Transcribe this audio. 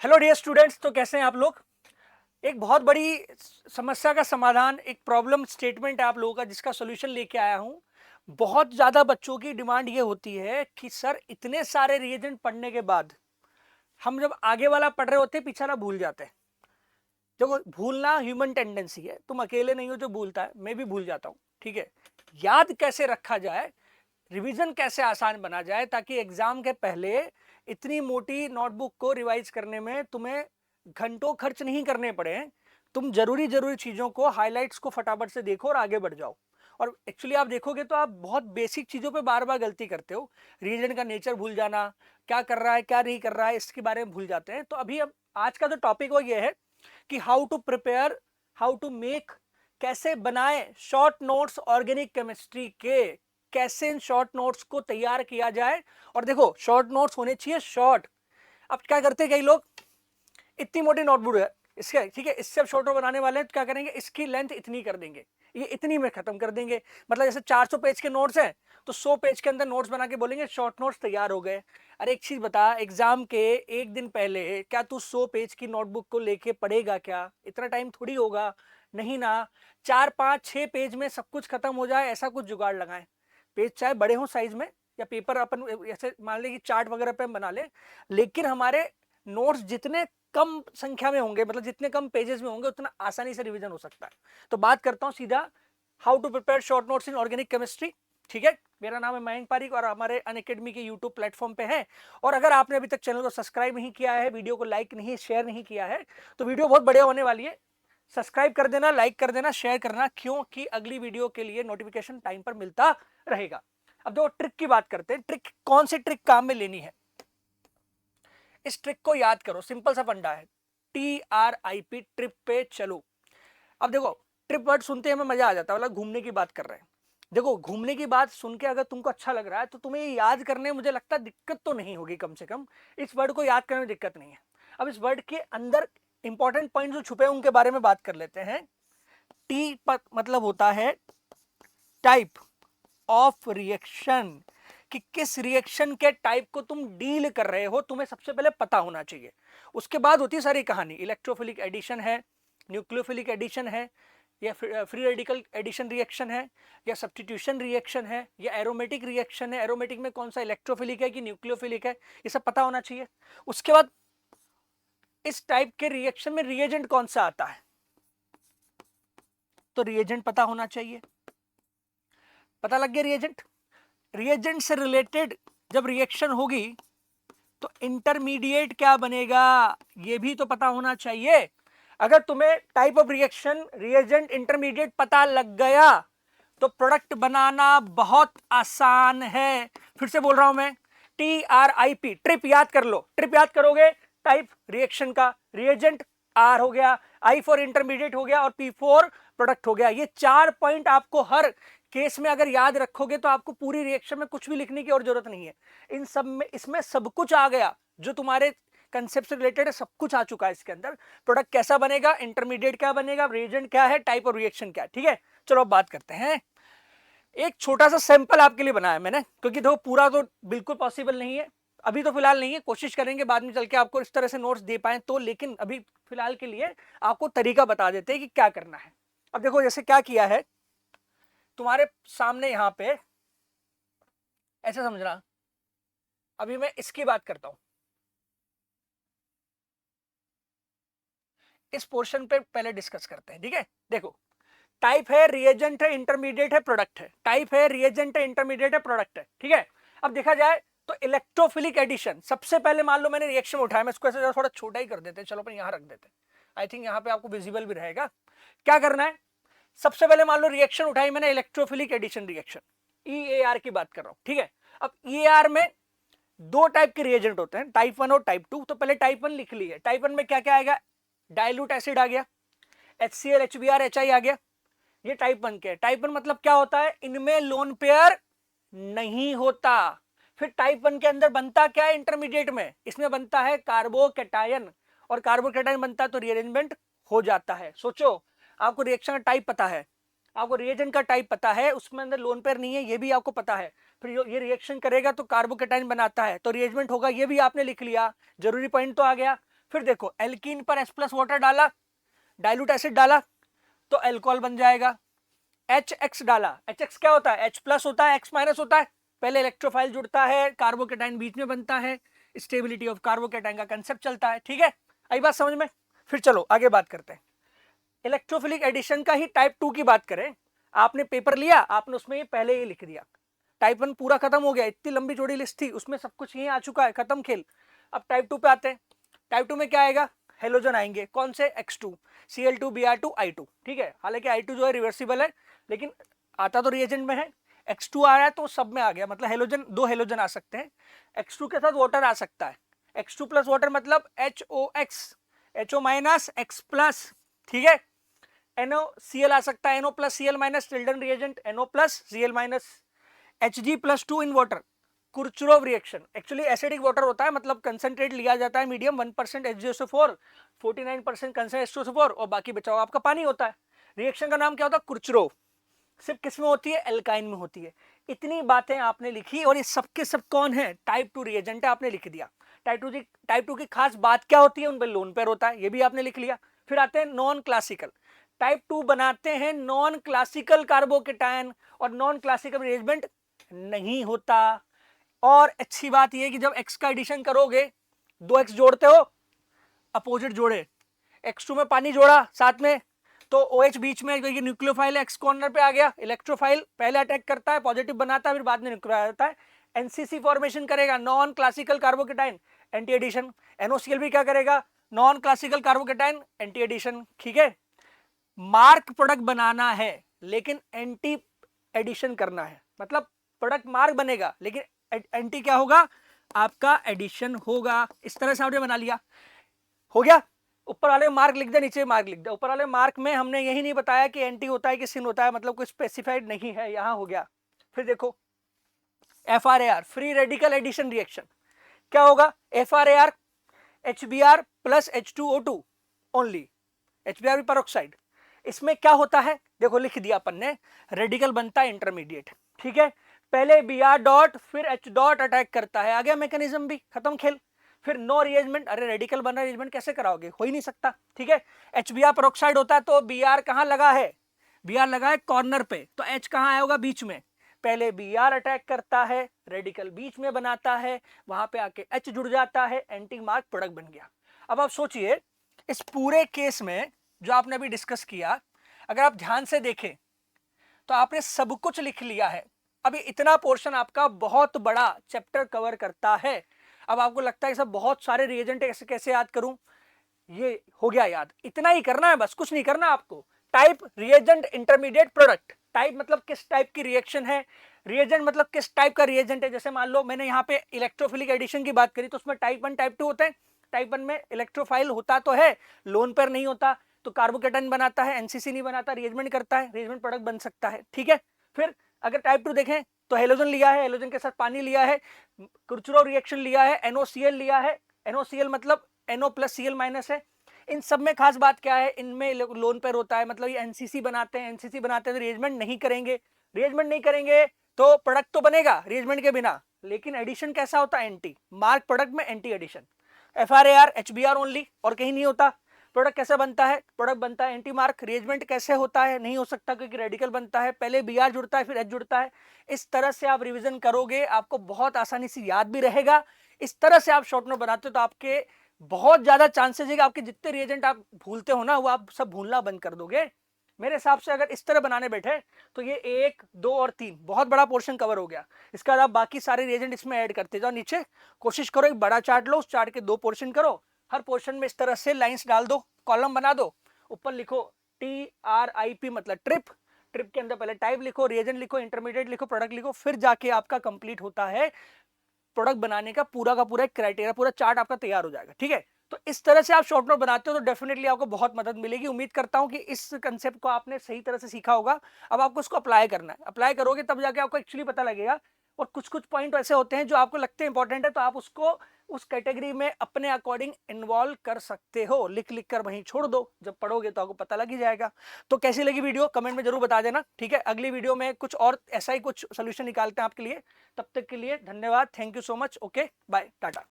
Hello dear students, तो कैसे हैं आप लोग। एक बहुत बड़ी समस्या का समाधान, एक प्रॉब्लम स्टेटमेंट है आप लोगों का, जिसका सॉल्यूशन लेके आया हूं। बहुत ज़्यादा बच्चों की डिमांड ये होती है कि सर इतने सारे रिएजेंट पढ़ने के बाद हम जब आगे वाला पढ़ रहे होते हैं पीछे ना भूल जाते हैं। देखो, भूलना ह्यूमन टेंडेंसी है, तुम अकेले नहीं हो जो भूलता है, मैं भी भूल जाता हूँ। ठीक है, याद कैसे रखा जाए, रिवीजन कैसे आसान बना जाए ताकि एग्जाम के पहले इतनी मोटी नोटबुक को रिवाइज करने में तुम्हें घंटों खर्च नहीं करने पड़े। तुम जरूरी जरूरी चीजों को, हाइलाइट्स को फटाफट से देखो और आगे बढ़ जाओ। और एक्चुअली आप देखोगे तो आप बहुत बेसिक चीजों पे बार बार गलती करते हो। रीजन का नेचर भूल जाना, क्या कर रहा है क्या नहीं कर रहा है, इसके बारे में भूल जाते हैं। तो अभी अब आज का जो टॉपिक वो ये है कि how to prepare, how to make, कैसे बनाए शॉर्ट नोट्स ऑर्गेनिक केमिस्ट्री के, कैसे इन शॉर्ट नोट्स को तैयार किया जाए। और देखो, शॉर्ट नोट्स होने चाहिए शॉर्ट। अब क्या करते हैं कई लोग, इतनी मोटी नोटबुक है इसके, ठीक है, इससे अब शॉर्ट नोट बनाने वाले हैं तो क्या करेंगे, इसकी लेंथ इतनी कर देंगे, ये इतनी में खत्म कर देंगे। मतलब जैसे 400 पेज के नोट्स हैं तो 100 पेज के अंदर नोट्स बना के बोलेंगे शॉर्ट नोट्स तैयार हो गए। अरे एक चीज बता, एग्जाम के एक दिन पहले क्या तू 100 पेज की नोटबुक को लेके पढ़ेगा क्या? इतना टाइम थोड़ी होगा, नहीं ना। 4 5 6 पेज में सब कुछ खत्म हो जाए ऐसा कुछ जुगाड़ लगाएं। पेज चाहे बड़े हों साइज में, या पेपर अपन ऐसे मान ले कि चार्ट वगैरह पे हम बना ले, लेकिन हमारे नोट्स जितने कम संख्या में होंगे, मतलब जितने कम पेजेस में होंगे, उतना आसानी से रिवीजन हो सकता है। तो बात करता हूं सीधा, how to prepare short notes in organic chemistry. ठीक है, मेरा नाम है मयंक पारिक और हमारे अनअकैडमी के यूट्यूब प्लेटफॉर्म पे है। और अगर आपने अभी तक चैनल को सब्सक्राइब नहीं किया है, वीडियो को लाइक नहीं, शेयर नहीं किया है, तो वीडियो बहुत बढ़िया होने वाली है। सब्सक्राइब कर देना, लाइक कर देना, शेयर करना, क्योंकि अगली वीडियो के लिए नोटिफिकेशन टाइम पर मिलता रहेगा। अब दो ट्रिक की बात करते हैं। ट्रिक, कौन सी ट्रिक काम में लेनी है, इस ट्रिक को याद करो। सिंपल सा फंडा है, TRIP, ट्रिप पे चलो। अब देखो, ट्रिप वर्ड सुनते ही हमें मजा आ जाता है, मतलब घूमने की बात कर रहे हैं। देखो, घूमने की बात सुन के अगर तुमको अच्छा लग रहा है तो तुम्हें ये याद करने में मुझे लगता है दिक्कत तो नहीं होगी, कम से कम इस वर्ड को याद करने में दिक्कत नहीं है। अब इस वर्ड के अंदर इंपॉर्टेंट पॉइंट जो छुपे हैं उनके बारे में बात कर लेते हैं। टी मतलब होता है टाइप ऑफ रिएक्शन, कि किस रिएक्शन के टाइप को तुम डील कर रहे हो, तुम्हें सबसे पहले पता होना चाहिए। उसके बाद होती है सारी कहानी, इलेक्ट्रोफिलिक एडिशन है, न्यूक्लियोफिलिक एडिशन है, या फ्री रेडिकल एडिशन रिएक्शन है, या सब्स्टिट्यूशन रिएक्शन है, या एरोमेटिक रिएक्शन है। एरोमेटिक में कौन सा इलेक्ट्रोफिलिक है कि न्यूक्लियोफिलिक है, ये सब पता होना चाहिए। उसके बाद इस टाइप के रिएक्शन में रिएजेंट कौन सा आता है, तो रिएजेंट पता होना चाहिए। पता लग गया रिएजेंट। रिएजेंट से रिलेटेड जब रिएक्शन होगी तो इंटरमीडिएट क्या बनेगा, ये भी तो पता होना चाहिए। अगर तुम्हें type of reaction, reagent, intermediate पता लग गया तो प्रोडक्ट बनाना बहुत आसान है। फिर से बोल रहा हूं मैं, TRIP, ट्रिप याद कर लो। ट्रिप याद करोगे, टाइप रिएक्शन का, रिएजेंट R हो गया, I फॉर इंटरमीडिएट हो गया, और P फॉर प्रोडक्ट हो गया। ये 4 पॉइंट आपको हर केस में अगर याद रखोगे तो आपको पूरी रिएक्शन में कुछ भी लिखने की और जरूरत नहीं है। इन सब में, इसमें सब कुछ आ गया जो तुम्हारे कंसेप्ट से रिलेटेड है, सब कुछ आ चुका है इसके अंदर। प्रोडक्ट कैसा बनेगा, इंटरमीडिएट क्या बनेगा, रिएजेंट क्या है, टाइप और रिएक्शन क्या है। ठीक है, चलो अब बात करते हैं। एक छोटा सा सैंपल आपके लिए बनाया मैंने, क्योंकि देखो पूरा तो बिल्कुल पॉसिबल नहीं है, अभी तो फिलहाल नहीं है, कोशिश करेंगे बाद में चल के आपको इस तरह से नोट्स दे पाए तो, लेकिन अभी फिलहाल के लिए आपको तरीका बता देते हैं कि क्या करना है। अब देखो, जैसे क्या किया है तुम्हारे सामने यहां पे, ऐसे समझना। अभी मैं इसकी बात करता हूं, इस पोर्शन पे पहले डिस्कस करते हैं। ठीक है, देखो, टाइप है, रिएजेंट है, इंटरमीडिएट है, प्रोडक्ट है। टाइप है, रिएजेंट है, इंटरमीडिएट है, प्रोडक्ट है। ठीक है, अब देखा जाए तो इलेक्ट्रोफिलिक एडिशन सबसे पहले, मान लो मैंने रिएक्शन उठाया, मैं इसको ऐसे थोड़ा छोटा ही कर देते हैं, चलो अपन यहां रख देते हैं, आई थिंक यहां पे आपको विजिबल भी रहेगा। क्या करना है, सबसे पहले मान लो रिएक्शन उठाई मैंने, इलेक्ट्रोफिलिक एडिशन रिएक्शन, EAR की बात कर रहा हूं। ठीक है, अब EAR में 2 टाइप के रिएजेंट होते हैं, टाइप 1 और टाइप 2। तो पहले टाइप 1 लिख लिए। टाइप 1 में क्या क्या आएगा, डाइल्यूट एसिड आ गया, HCl, HBr, HI आ गया, ये टाइप 1 के। टाइप 1 मतलब क्या होता है, इनमें लोन पेयर नहीं होता। फिर टाइप 1 के अंदर बनता क्या है, इंटरमीडिएट में इसमें बनता है कार्बोकैटायन, और कार्बोकैटायन बनता है तो रीअरेंजमेंट हो जाता है। सोचो, आपको रिएक्शन का टाइप पता है, आपको रिएजेंट का टाइप पता है, उसमें अंदर लोन पेयर नहीं है ये भी आपको पता है, फिर ये रिएक्शन करेगा तो कार्बोकैटायन बनाता है तो रिएजमेंट होगा, ये भी आपने लिख लिया, जरूरी पॉइंट तो आ गया। फिर देखो एल्कीन पर H प्लस वाटर डाला, डाइल्यूट एसिड डाला तो अल्कोहल बन जाएगा। HX डाला, HX क्या होता है, H प्लस होता है, X माइनस होता है, पहले इलेक्ट्रोफाइल जुड़ता है, कार्बोकेटाइन बीच में बनता है, स्टेबिलिटी ऑफ कार्बोकेटाइन का कंसेप्ट चलता है। ठीक है, आई बात समझ में? फिर चलो आगे बात करते हैं। इलेक्ट्रोफिलिक एडिशन का ही टाइप 2 की बात करें, आपने पेपर लिया, आपने उसमें ये पहले ही लिख दिया, टाइप 1 पूरा खत्म हो गया, इतनी लंबी चौड़ी लिस्ट थी उसमें सब कुछ यही आ चुका है, खत्म खेल। अब टाइप 2 पे आते हैं। टाइप 2 में क्या आएगा, हेलोजन आएंगे, कौन से, X2, Cl2, Br2, I2। ठीक है, हालांकि I2 जो है रिवर्सिबल है, लेकिन आता तो रिएजेंट में है। X2 आ रहा है तो सब में आ गया, मतलब हेलोजन, दो हेलोजन आ सकते हैं, X2 के साथ वाटर आ सकता है, X2 प्लस वाटर मतलब HOX, HO minus X plus. ठीक है, NOCl आ सकता है, NO plus Cl minus, Tilden reagent NO plus Cl minus, Hg plus 2 in water, Kucherov reaction, actually acidic water होता है, मतलब कंसंट्रेट लिया जाता है मीडियम, 1% H2SO4, 49% कंसंट्रेट H2SO4 और बाकी बचा हुआ आपका पानी होता है। रिएक्शन का नाम क्या होता है, कुर्चरोव। सिर्फ किस में होती है, एल्काइन में होती है। इतनी बातें आपने लिखी और ये सबके सब कौन है, टाइप 2 रिएजेंट है, आपने लिख दिया। टाइप 2 की खास बात क्या होती है, उन पर लोन पेयर होता है, ये भी आपने लिख लिया। फिर आते हैं नॉन क्लासिकल। टाइप 2 बनाते हैं नॉन क्लासिकल कार्बोकेटायन और नॉन क्लासिकल अरेंजमेंट नहीं होता। और अच्छी बात यह कि जब x का एडिशन करोगे, 2x जोड़ते हो, अपोजिट जोड़े, X2 में पानी जोड़ा साथ में, तो OH बीच में, क्योंकि न्यूक्लियोफाइल एक्स कॉर्नर पे आ गया, इलेक्ट्रोफाइल पहले अटैक करता है, पॉजिटिव बनाता है, फिर बाद में न्यूक्लियोफाइल आता है, NCC फॉर्मेशन करेगा, non classical carbocation, anti addition. NOCl भी क्या करेगा, non classical carbocation, anti addition. ठीक है, मार्क प्रोडक्ट बनाना है लेकिन एंटी एडिशन करना है, मतलब प्रोडक्ट मार्क बनेगा लेकिन एंटी क्या होगा, आपका एडिशन होगा। इस तरह से आपने बना लिया, हो गया। ऊपर वाले मार्क लिख दे, नीचे मार्क लिख दे। ऊपर वाले मार्क में हमने यही नहीं बताया कि एंटी होता है कि सिन होता है, मतलब कोई स्पेसिफाइड नहीं है, यहां हो गया। फिर देखो FRAR, free radical addition reaction, क्या होगा, FRAR HBr plus H2O2 only, HBr भी पेरोक्साइड। इसमें क्या होता है, देखो लिख दिया अपन ने, रेडिकल बनता है इंटरमीडिएट। ठीक है, पहले Br डॉट फिर H डॉट अटैक करता है, आ गया मैकेनिज्म भी, खत्म खेल। फिर नो रिएजमेंट, अरे रेडिकल बना, रिएजमेंट कैसे कराओगे, हो ही नहीं सकता। ठीक है, HBr पेरोक्साइड होता है तो Br कहां लगा है, Br लगा है कॉर्नर पे, तो H कहां आएगा, बीच में। पहले Br अटैक करता है, रेडिकल बीच में बनाता है, वहां पे आके H जुड़ जाता है, एंटी मार्क प्रोडक्ट बन गया। अब आप सोचिए, इस पूरे केस में जो आपने अभी डिस्कस किया, अगर आप ध्यान से देखें तो आपने सब कुछ लिख लिया है। अभी इतना पोर्शन आपका बहुत बड़ा चैप्टर कवर करता है। अब आपको लगता है सब बहुत सारे रिएजेंट कैसे कैसे याद करूं, ये हो गया याद, इतना ही करना है बस, कुछ नहीं करना आपको। Type, reagent, intermediate, product. Type मतलब किस टाइप की रिएक्शन है, रिएजेंट मतलब किस टाइप का रिएजेंट है। जैसे मान लो मैंने यहाँ पे इलेक्ट्रोफिलिक एडिशन की बात करी, तो उसमें टाइप 1 टाइप 2 होते हैं। टाइप 1 में इलेक्ट्रोफाइल होता तो है, लोन पेयर नहीं होता, तो कार्बोकेटाइन बनाता है, एनसीसी नहीं बनाता, रिएजमेंट करता है, रिएजमेंट प्रोडक्ट बन सकता है। ठीक है, फिर अगर टाइप 2 देखें तो हेलोजन लिया है, हेलोजन के साथ पानी लिया है, कुर्चरोव रिएक्शन लिया है, NOCl लिया है, NOCl मतलब NO प्लस Cl माइनस है। इन सब में खास बात क्या है, इनमें लोन पेयर होता है, मतलब ये एनसीसी बनाते हैं, एनसीसी बनाते हैं तो रिएजमेंट नहीं करेंगे, रिएजमेंट नहीं करेंगे तो प्रोडक्ट तो बनेगा रिएजमेंट के बिना, लेकिन एडिशन कैसा होता है, एंटी मार्क प्रोडक्ट में anti addition. FRAR HBr only और कहीं नहीं होता। प्रोडक्ट कैसे बनता है, प्रोडक्ट बनता है एंटी मार्क। रिएजमेंट कैसे होता है, नहीं हो सकता क्योंकि रेडिकल बनता है, पहले Br जुड़ता है फिर H जुड़ता है। इस तरह से आप रिवीजन करोगे, आपको बहुत आसानी से याद भी रहेगा। इस तरह से आप शॉर्ट नोट बनाते हो तो आपके बहुत ज्यादा चांसेस है कि आपके जितने रिएजेंट आप भूलते हो ना, वो आप सब भूलना बंद कर दोगे। मेरे हिसाब से अगर इस तरह बनाने बैठे तो ये 1, 2 और 3 बहुत बड़ा पोर्शन कवर हो गया। इसके बाद आप बाकी सारे रिएजेंट इसमें ऐड करते जाओ। नीचे कोशिश करो एक बड़ा चार्ट लो, उस चार्ट के 2 पोर्शन करो, हर पोर्शन में इस तरह से लाइंस डाल दो, कॉलम बना दो, ऊपर लिखो TRIP मतलब ट्रिप, ट्रिप के अंदर पहले टाइप लिखो, रिएजेंट लिखो, इंटरमीडिएट लिखो, प्रोडक्ट लिखो, फिर जाके आपका कंप्लीट होता है प्रोडक्ट बनाने का पूरा एक क्राइटेरिया, पूरा चार्ट आपका तैयार हो जाएगा। ठीक है, तो इस तरह से आप शॉर्ट नोट बनाते हो तो डेफिनेटली आपको बहुत मदद मिलेगी। उम्मीद करता हूं कि इस कंसेप्ट को आपने सही तरह से सीखा होगा। अब आपको इसको अप्लाई करना है, अप्लाई करोगे तब जाके आपको एक्चुअली पता लगेगा। और कुछ कुछ पॉइंट ऐसे होते हैं जो आपको लगते हैं इंपॉर्टेंट है, तो आप उसको उस कैटेगरी में अपने अकॉर्डिंग इन्वॉल्व कर सकते हो। लिख लिख कर वहीं छोड़ दो, जब पढ़ोगे तो आपको पता लग ही जाएगा। तो कैसी लगी वीडियो कमेंट में जरूर बता देना। ठीक है, अगली वीडियो में कुछ और ऐसा ही कुछ सोल्यूशन निकालते हैं आपके लिए। तब तक के लिए धन्यवाद, thank you so much, okay bye, Tata.